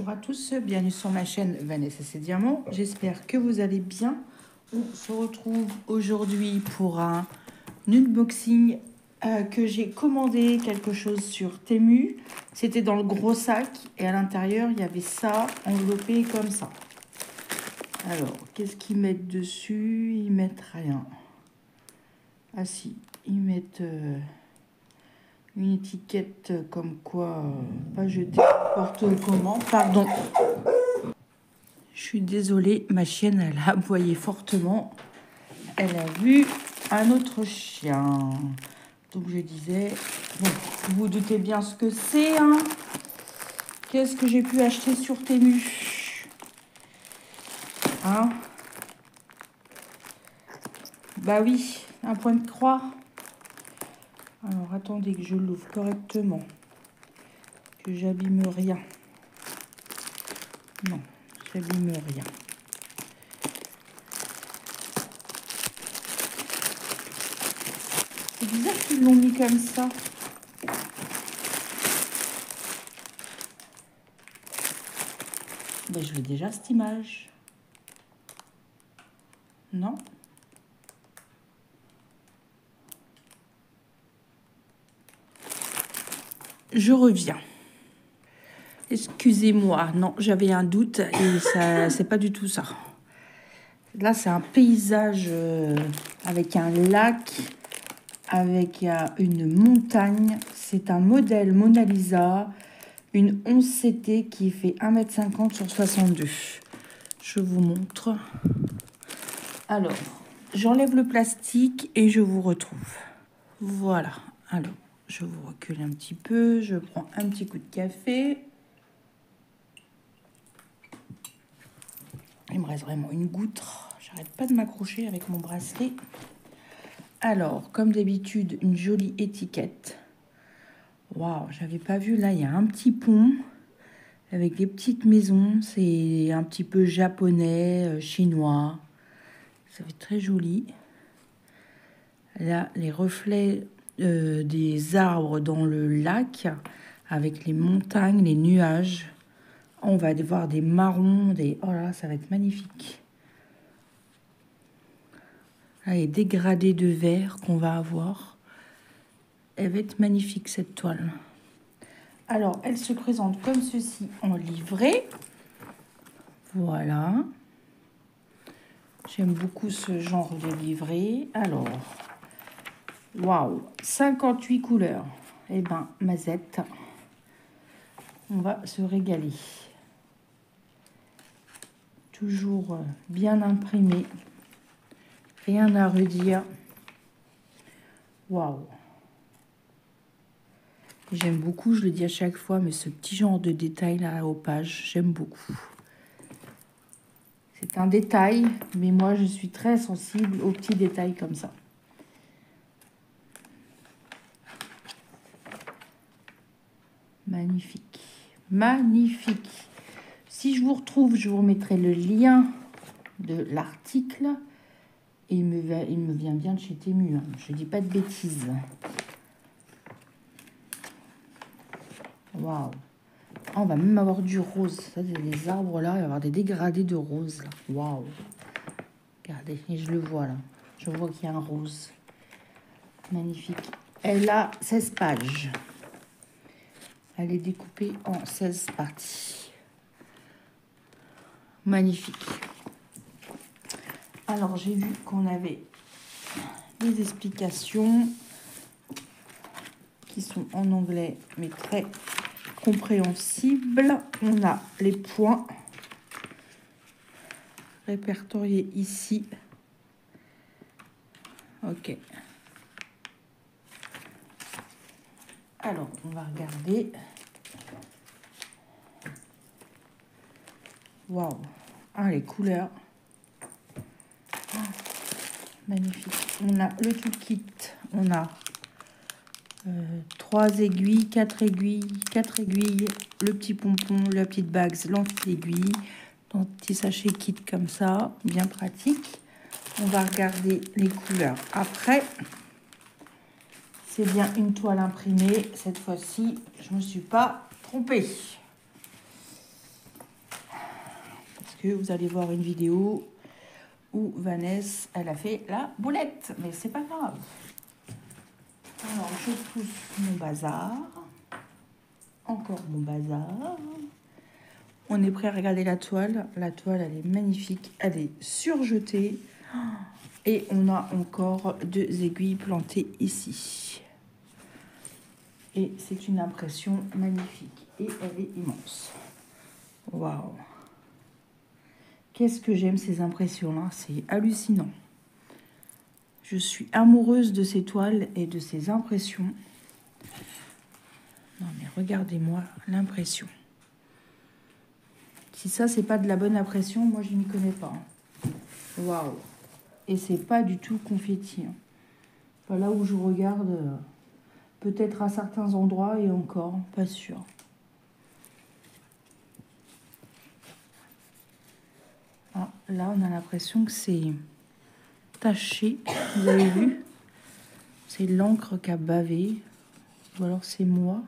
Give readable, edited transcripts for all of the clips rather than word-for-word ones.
Bonjour à tous, bienvenue sur ma chaîne Vanessa C'est Diamant. J'espère que vous allez bien. On se retrouve aujourd'hui pour un unboxing que j'ai commandé quelque chose sur Temu. C'était dans le gros sac et à l'intérieur il y avait ça enveloppé comme ça. Alors, qu'est-ce qu'ils mettent dessus? Ils mettent rien. Ah si, ils mettent une étiquette comme quoi pas jeter n'importe comment. Pardon. Je suis désolée, ma chienne, elle a aboyé fortement. Elle a vu un autre chien. Donc je disais, bon, vous vous doutez bien ce que c'est, hein. Qu'est-ce que j'ai pu acheter sur Temu, hein? Bah oui, un point de croix. Alors attendez que je l'ouvre correctement, que j'abîme rien. Non, j'abîme rien. C'est bizarre qu'ils l'ont mis comme ça. Ben, je l'ai déjà cette image. Non? Je reviens. Excusez-moi, non, j'avais un doute et ça, c'est pas du tout ça. Là, c'est un paysage avec un lac, avec une montagne. C'est un modèle Mona Lisa, une 11 CT qui fait 1,50 m sur 62. Je vous montre. Alors, j'enlève le plastique et je vous retrouve. Voilà, alors, je vous recule un petit peu, je prends un petit coup de café. Il me reste vraiment une goutte. J'arrête pas de m'accrocher avec mon bracelet. Alors, comme d'habitude, une jolie étiquette. Waouh, j'avais pas vu. Là, il y a un petit pont avec des petites maisons. C'est un petit peu japonais, chinois. Ça fait très joli. Là, les reflets des arbres dans le lac avec les montagnes, les nuages. On va voir des marrons, des... Oh là, ça va être magnifique. Là, les dégradés de verre qu'on va avoir. Elle va être magnifique, cette toile. Alors, elle se présente comme ceci en livret. Voilà. J'aime beaucoup ce genre de livret. Alors, waouh, 58 couleurs. Eh ben, mazette, on va se régaler. Toujours bien imprimé. Rien à redire. Waouh. J'aime beaucoup, je le dis à chaque fois, mais ce petit genre de détail là aux pages, j'aime beaucoup. C'est un détail, mais moi je suis très sensible aux petits détails comme ça. Magnifique, magnifique. Si je vous retrouve, je vous remettrai le lien de l'article. Et il me vient bien de chez Temu, hein. Je dis pas de bêtises. Waouh. On va même avoir du rose. Ça, c'est des arbres là. Il va y avoir des dégradés de rose là. Waouh. Regardez, et je le vois là. Je vois qu'il y a un rose. Magnifique. Elle a 16 pages. Elle est découpée en 16 parties. Magnifique. Alors, j'ai vu qu'on avait des explications qui sont en anglais, mais très compréhensibles. On a les points répertoriés ici. Ok. Alors, on va regarder. Waouh. Ah, les couleurs. Ah, magnifique. On a le tout kit. On a 3 aiguilles, 4 aiguilles, 4 aiguilles, le petit pompon, la petite bague, l'anti-aiguille, dans petit sachet kit comme ça, bien pratique. On va regarder les couleurs après. C'est bien une toile imprimée. Cette fois-ci, je ne me suis pas trompée. que vous allez voir une vidéo où Vanessa, elle a fait la boulette. Mais c'est pas grave. Alors, je pousse mon bazar. Encore mon bazar. On est prêt à regarder la toile. La toile, elle est magnifique. Elle est surjetée. Et on a encore 2 aiguilles plantées ici. Et c'est une impression magnifique. Et elle est immense. Waouh! Qu'est-ce que j'aime ces impressions-là. C'est hallucinant. Je suis amoureuse de ces toiles et de ces impressions. Non mais regardez-moi l'impression. Si ça, c'est pas de la bonne impression, moi, je n'y connais pas. Waouh! Et c'est pas du tout confetti. Enfin, là où je regarde, peut-être à certains endroits et encore, pas sûr. Ah, là, on a l'impression que c'est taché. Vous avez vu? C'est l'encre qui a bavé. Ou alors c'est moi.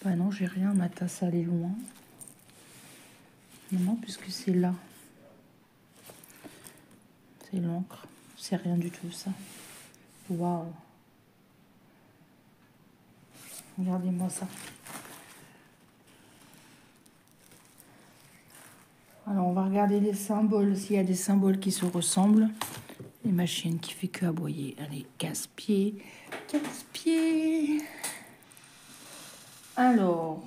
Bah non, j'ai rien. Ma tasse, elle est loin. Non, puisque c'est là. C'est l'encre. C'est rien du tout, ça. Waouh! Regardez-moi ça. Alors, on va regarder les symboles, s'il y a des symboles qui se ressemblent. Et ma chienne qui fait que aboyer. Allez, casse-pied. Casse-pied. Alors,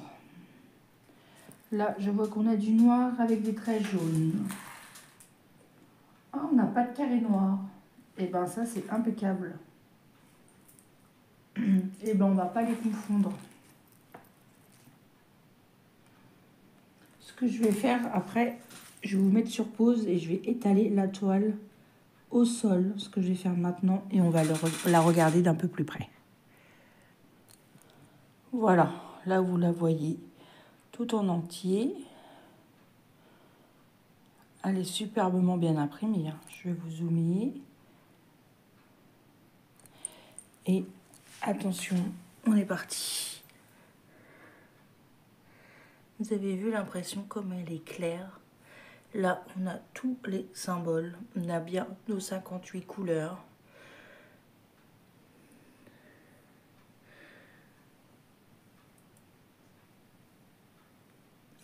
là, je vois qu'on a du noir avec des traits jaunes. Ah, on n'a pas de carré noir. Et ben ça, c'est impeccable. Et ben on va pas les confondre. Ce que je vais faire après, je vais vous mettre sur pause et je vais étaler la toile au sol. Ce que je vais faire maintenant et on va la regarder d'un peu plus près. Voilà, là vous la voyez tout en entier. Elle est superbement bien imprimée. Hein. Je vais vous zoomer. Et attention, on est parti. Vous avez vu l'impression comme elle est claire. Là, on a tous les symboles. On a bien nos 58 couleurs.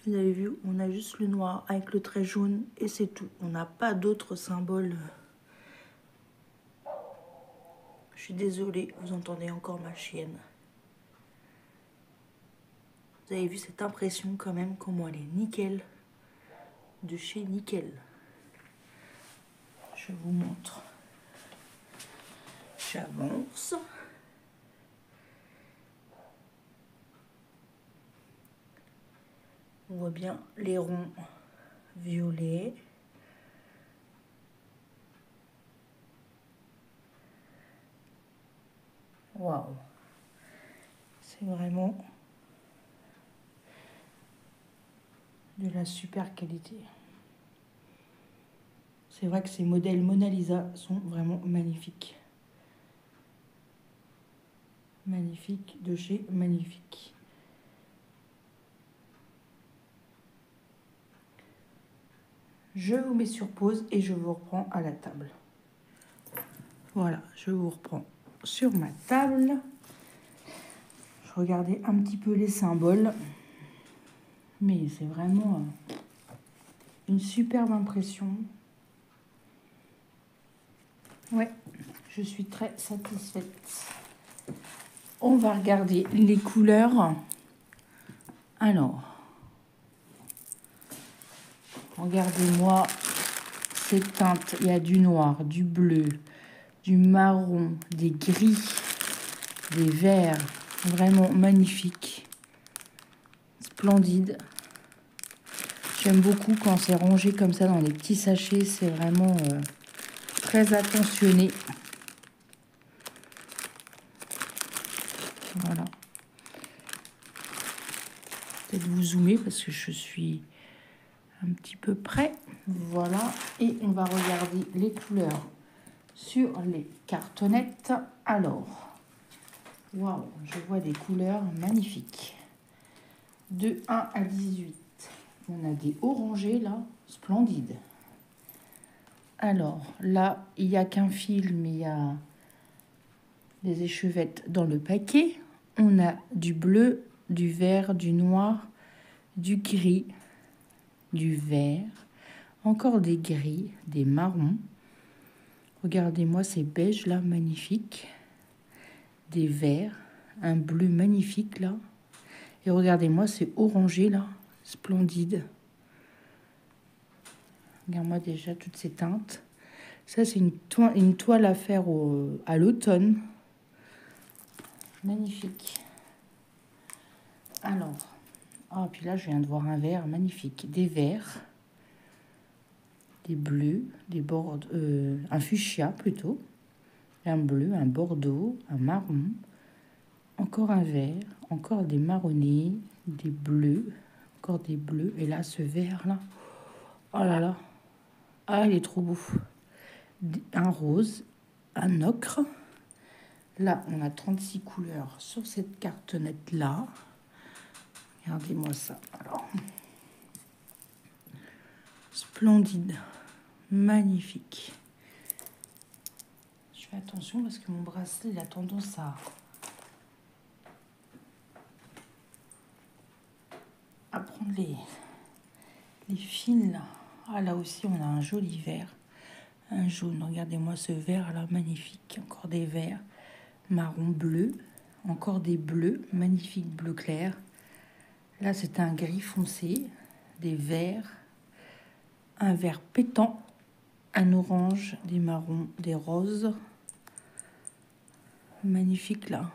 Vous avez vu, on a juste le noir avec le trait jaune et c'est tout. On n'a pas d'autres symboles. Je suis désolée, vous entendez encore ma chienne. Vous avez vu cette impression quand même, comment elle est nickel. De chez Nickel. Je vous montre. J'avance. On voit bien les ronds violets. Waouh! C'est vraiment de la super qualité. C'est vrai que ces modèles Mona Lisa sont vraiment magnifiques. Magnifique de chez Magnifique. Je vous mets sur pause et je vous reprends à la table. Voilà, je vous reprends sur ma table. Je regardais un petit peu les symboles. Mais c'est vraiment une superbe impression. Ouais, je suis très satisfaite. On va regarder les couleurs. Alors, regardez-moi ces teintes. Il y a du noir, du bleu, du marron, des gris, des verts. Vraiment magnifique. Splendide. J'aime beaucoup quand c'est rangé comme ça dans des petits sachets. C'est vraiment très attentionné. Voilà. Peut-être vous zoomer parce que je suis un petit peu près. Voilà. Et on va regarder les couleurs sur les cartonnettes. Alors, waouh, je vois des couleurs magnifiques. De 1 à 18. On a des orangés là. Splendide. Alors, là, il n'y a qu'un fil, mais il y a des échevettes dans le paquet. On a du bleu, du vert, du noir, du gris, du vert, encore des gris, des marrons. Regardez-moi ces beiges là, magnifiques. Des verts, un bleu magnifique là. Et regardez-moi ces orangés là, splendides. Regarde-moi déjà toutes ces teintes. Ça, c'est une toile à faire à l'automne. Magnifique. Alors, puis là, je viens de voir un vert magnifique. Des verts, des bleus, des bordeaux, un fuchsia plutôt, un bleu, un bordeaux, un marron, encore un vert, encore des marronnés, des bleus, encore des bleus. Et là, ce vert-là, oh là là, il est trop beau. Un rose, un ocre. Là, on a 36 couleurs sur cette cartonnette-là. Regardez-moi ça. Alors, splendide, magnifique. Je fais attention parce que mon bracelet, il a tendance à prendre les fils. Là. Là aussi, on a un joli vert. Un jaune, regardez-moi ce vert là, magnifique. Encore des verts, marron, bleu. Encore des bleus, magnifique bleu clair. Là, c'est un gris foncé, des verts, un vert pétant, un orange, des marrons, des roses. Magnifique là.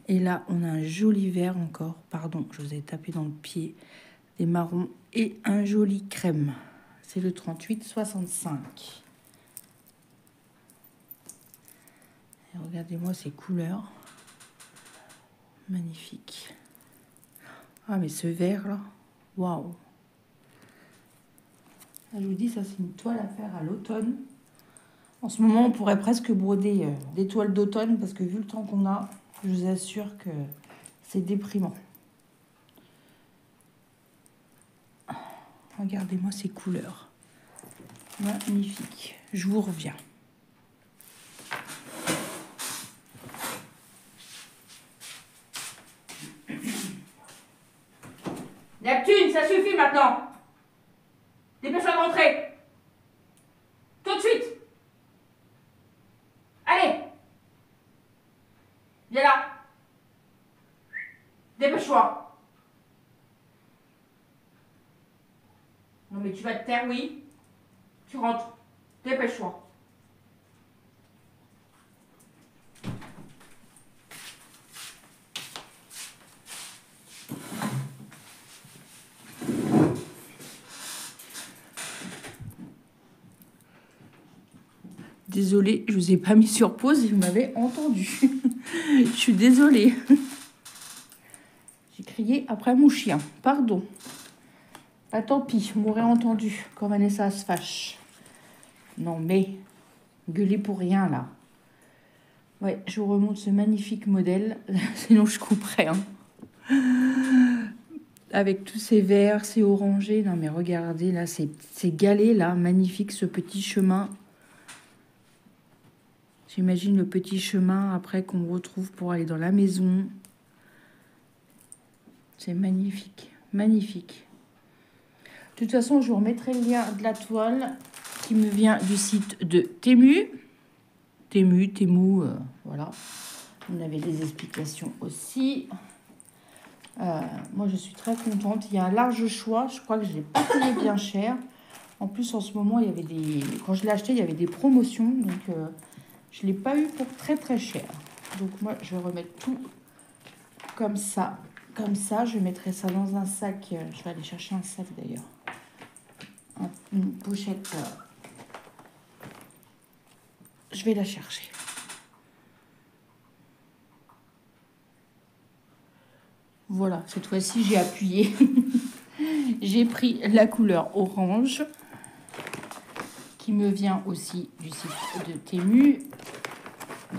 Et là, on a un joli vert encore. Pardon, je vous ai tapé dans le pied. Des marrons et un joli crème. C'est le 38,65. Et regardez-moi ces couleurs. Magnifique. Mais ce vert là, waouh. Je vous dis, ça c'est une toile à faire à l'automne. En ce moment, on pourrait presque broder des toiles d'automne parce que vu le temps qu'on a, je vous assure que c'est déprimant. Regardez-moi ces couleurs. Magnifique. Je vous reviens. Neptune, ça suffit maintenant. Dépêche-toi de rentrer. Tout de suite. Allez. Viens là. Dépêche-toi. Non mais tu vas te taire, oui. Tu rentres. Dépêche-toi. Désolée, je vous ai pas mis sur pause et vous m'avez entendu. Je suis désolée. J'ai crié après mon chien. Pardon. Tant pis, vous m'aurez entendu quand Vanessa se fâche. Non mais, gueulez pour rien là. Ouais, je vous remonte ce magnifique modèle. Sinon je couperai. Avec tous ces verts, ces orangés. Non mais regardez là, ces galets là. Magnifique ce petit chemin. J'imagine le petit chemin après qu'on retrouve pour aller dans la maison. C'est magnifique, magnifique. De toute façon, je vous remettrai le lien de la toile qui me vient du site de Temu. Temu, voilà. On avait des explications aussi. Moi, je suis très contente. Il y a un large choix. Je crois que je ne l'ai pas payé bien cher. En plus, en ce moment, il y avait quand je l'ai acheté, il y avait des promotions. Donc, je ne l'ai pas eu pour très très cher. Donc moi, je vais remettre tout comme ça. Comme ça, je mettrai ça dans un sac. Je vais aller chercher un sac d'ailleurs. Une pochette. Je vais la chercher. Voilà, cette fois-ci, j'ai appuyé. J'ai pris la couleur orange qui me vient aussi du site de Temu.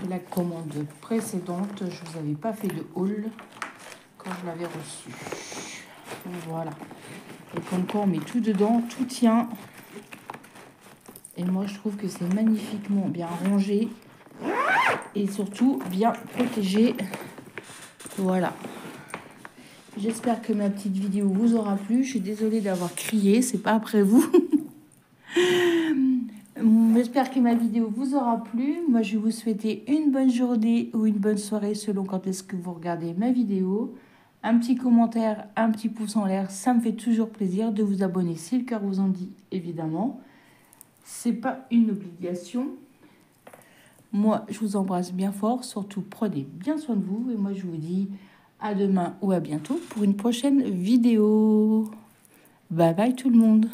De la commande précédente, je vous avais pas fait de haul quand je l'avais reçu. Voilà. Et comme quoi on met tout dedans, tout tient. Et moi je trouve que c'est magnifiquement bien rangé. Et surtout bien protégé. Voilà. J'espère que ma petite vidéo vous aura plu. Je suis désolée d'avoir crié, c'est pas après vous. J'espère que ma vidéo vous aura plu. Moi, je vais vous souhaiter une bonne journée ou une bonne soirée selon quand est-ce que vous regardez ma vidéo. Un petit commentaire, un petit pouce en l'air, ça me fait toujours plaisir. De vous abonner si le cœur vous en dit, évidemment. C'est pas une obligation. Moi, je vous embrasse bien fort. Surtout, prenez bien soin de vous. Et moi, je vous dis à demain ou à bientôt pour une prochaine vidéo. Bye bye tout le monde.